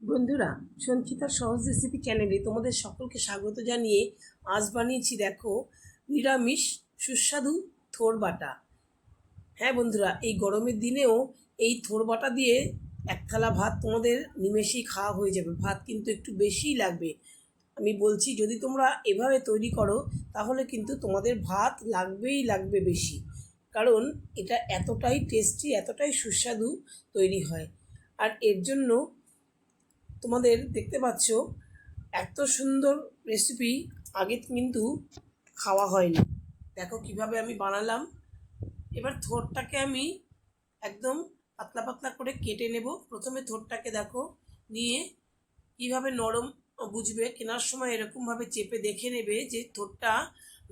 বন্ধুরা, সঞ্চিতার সহজ রেসিপি চ্যানেলে তোমাদের সকলকে স্বাগত জানিয়ে আজ বানিয়েছি দেখো নিরামিষ সুস্বাদু থোর বাটা। হ্যাঁ বন্ধুরা, এই গরমের দিনেও এই থোর বাটা দিয়ে এক থালা ভাত তোমাদের নিমেষেই খাওয়া হয়ে যাবে। ভাত কিন্তু একটু বেশিই লাগবে। আমি বলছি, যদি তোমরা এভাবে তৈরি করো তাহলে কিন্তু তোমাদের ভাত লাগবে বেশি, কারণ এটা এতটাই টেস্টি, এতটাই সুস্বাদু তৈরি হয়। আর এর জন্য তোমাদের দেখতে পাচ্ছ এত সুন্দর রেসিপি আগে কিন্তু খাওয়া হয়নি। দেখো কিভাবে আমি বানালাম। এবার থোরটাকে আমি একদম পাতলা পাতলা করে কেটে নেব। প্রথমে থোরটাকে দেখো নিয়ে কিভাবে নরম বুঝবে, কেনার সময় এরকমভাবে চেপে দেখে নেবে যে থোরটা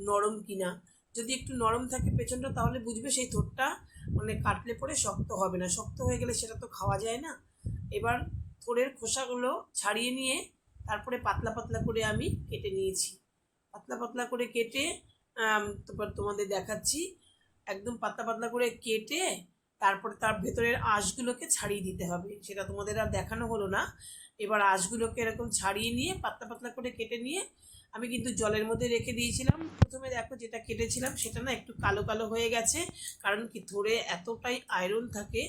নরম কিনা। যদি একটু নরম থাকে পেছনটা তাহলে বুঝবে সেই থোরটা মানে কাটলে পরে শক্ত হবে না। শক্ত হয়ে গেলে সেটা তো খাওয়া যায় না। এবার থোড়ের খোসাগুলো ছাড়িয়ে নিয়ে তারপরে পাতলা পাতলা করে আমি কেটে নিয়েছি। পাতলা পাতলা করে কেটে তারপর তোমাদের দেখাচ্ছি। একদম পাতলা পাতলা করে কেটে তারপরে তার ভেতরের আঁশগুলোকে ছাড়িয়ে দিতে হবে, সেটা তোমাদের আর দেখানো হলো না। এবার আঁশগুলোকে এরকম ছাড়িয়ে নিয়ে পাতলা পাতলা করে কেটে নিয়ে আমি কিন্তু জলের মধ্যে রেখে দিয়েছিলাম। প্রথমে দেখো যেটা কেটেছিলাম সেটা না একটু কালো কালো হয়ে গেছে, কারণ কি থোড়ে এতটাই আয়রন থাকে,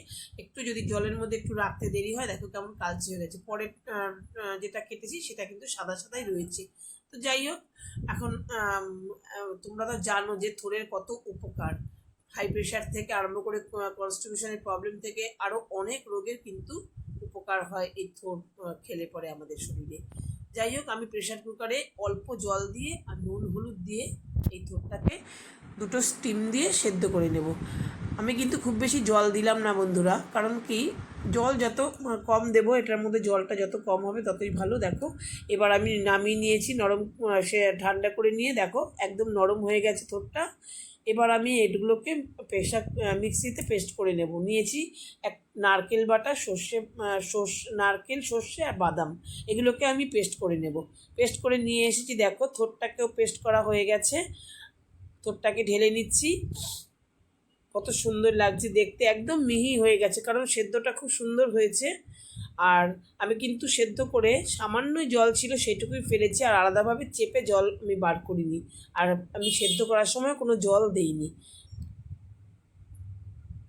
একটু যদি জলের মধ্যে একটু রাখতে দেরি হয় দেখো কেমন কালচে হয়ে গেছে। পরে যেটা কেটেছি সেটা কিন্তু সাদা সাদাই রয়েছে। তো যাই হোক, এখন তোমরা তো জানো যে থোড়ের কত উপকার। হাই প্রেশার থেকে আরম্ভ করে কনস্টিটিউশনের প্রবলেম থেকে আরও অনেক রোগের কিন্তু উপকার হয় এই থোড় খেলে পরে আমাদের শরীরে। যাই হোক, আমি প্রেশার কুকারে অল্প জল দিয়ে আর নুন হলুদ দিয়ে এই থোড়টাকে দুটো স্টিম দিয়ে সেদ্ধ করে নেব। আমি কিন্তু খুব বেশি জল দিলাম না বন্ধুরা, কারণ কি জল যত কম দেবো এটার মধ্যে জলটা যত কম হবে ততই ভালো। দেখো এবার আমি নামিয়ে নিয়েছি, নরম সে ঠান্ডা করে নিয়ে দেখো একদম নরম হয়ে গেছে থোড়টা। এবার আমি এগুলোকে মিক্সিতে পেস্ট করে নেব। নিয়েছি এক নারকেল বাটা, নারকেল, সর্ষে আর বাদাম, এগুলোকে আমি পেস্ট করে নেব। পেস্ট করে নিয়ে এসেছি, দেখো থোড়টাকেও পেস্ট করা হয়ে গেছে। থোড়টাকে ঢেলে নিচ্ছি। কত সুন্দর লাগছে দেখতে, একদম মিহি হয়ে গেছে, কারণ সেদ্ধটা খুব সুন্দর হয়েছে। আর আমি কিন্তু সেদ্ধ করে সামান্যই জল ছিল সেটুকুই ফেলেছি, আর আলাদাভাবে চেপে জল আমি বার করিনি। আর আমি সেদ্ধ করার সময় কোনো জল দেইনি।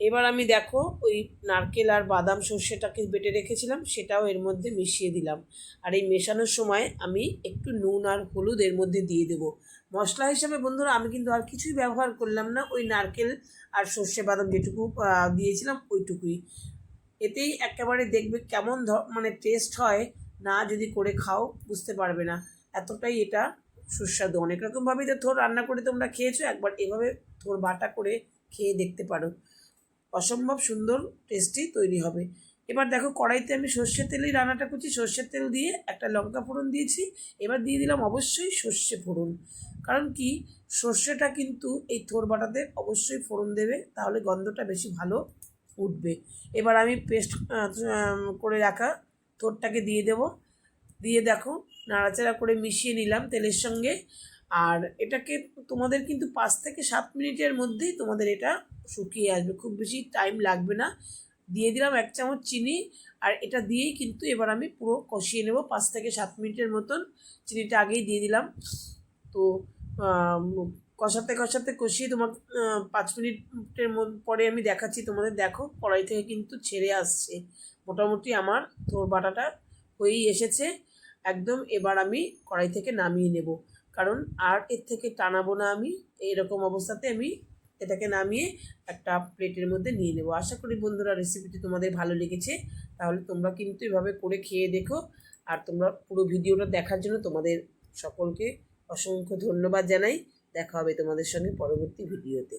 এবার আমি দেখো ওই নারকেল আর বাদাম সর্ষেটাকে বেটে রেখেছিলাম সেটাও এর মধ্যে মিশিয়ে দিলাম। আর এই মেশানোর সময় আমি একটু নুন আর হলুদ এর মধ্যে দিয়ে দেবো। মশলা হিসাবে বন্ধুরা আমি কিন্তু আর কিছুই ব্যবহার করলাম না, ওই নারকেল আর সর্ষে বাদাম যেটুকু দিয়েছিলাম ওইটুকুই। এতেই একেবারে দেখবে কেমন মানে টেস্ট হয়, না যদি করে খাও বুঝতে পারবে না, এতটাই এটা সুস্বাদু। অনেক রকমভাবেই তো থোড় রান্না করে তোমরা খেয়েছো, একবার এভাবে থোড় বাটা করে খেয়ে দেখতে পারো, অসম্ভব সুন্দর টেস্টি তৈরি হবে। এবার দেখো কড়াইতে আমি সর্ষের তেলেই রান্নাটা করছি। সর্ষের তেল দিয়ে একটা লঙ্কা ফোড়ন দিয়েছি। এবার দিয়ে দিলাম অবশ্যই সর্ষে ফোড়ন, কারণ কি সর্ষেটা কিন্তু এই থোড় বাটাতে অবশ্যই ফোড়ন দেবে, তাহলে গন্ধটা বেশি ভালো উঠবে। এবার আমি পেস্ট করে রাখা থোড়টাকে দিয়ে দেব। দিয়ে দেখো নাড়াচাড়া করে মিশিয়ে নিলাম তেলের সঙ্গে। আর এটাকে তোমাদের কিন্তু 5 থেকে 7 মিনিটের মধ্যেই তোমাদের এটা শুকিয়ে আসবে, খুব বেশি টাইম লাগবে না। দিয়ে দিলাম 1 চামচ চিনি, আর এটা দিয়েই কিন্তু এবার আমি পুরো কষিয়ে নেব 5 থেকে 7 মিনিটের মতন। চিনিটা আগেই দিয়ে দিলাম। তো কষাতে কষাতে কষিয়ে তোমার 5 মিনিটের পরে আমি দেখাচ্ছি তোমাদের। দেখো কড়াই থেকে কিন্তু ছেড়ে আসছে, মোটামুটি আমার থোড় বাটাটা হয়েই এসেছে একদম। এবার আমি কড়াই থেকে নামিয়ে নেব, কারণ আর এর থেকে টানাবো না আমি। এইরকম অবস্থাতে আমি এটাকে নামিয়ে একটা প্লেটের মধ্যে নিয়ে নেব। আশা করি বন্ধুরা রেসিপিটি তোমাদের ভালো লেগেছে, তাহলে তোমরা কিন্তু এভাবে করে খেয়ে দেখো। আর তোমরা পুরো ভিডিওটা দেখার জন্য তোমাদের সকলকে অসংখ্য ধন্যবাদ জানাই। দেখা হবে তোমাদের সঙ্গে পরবর্তী ভিডিওতে।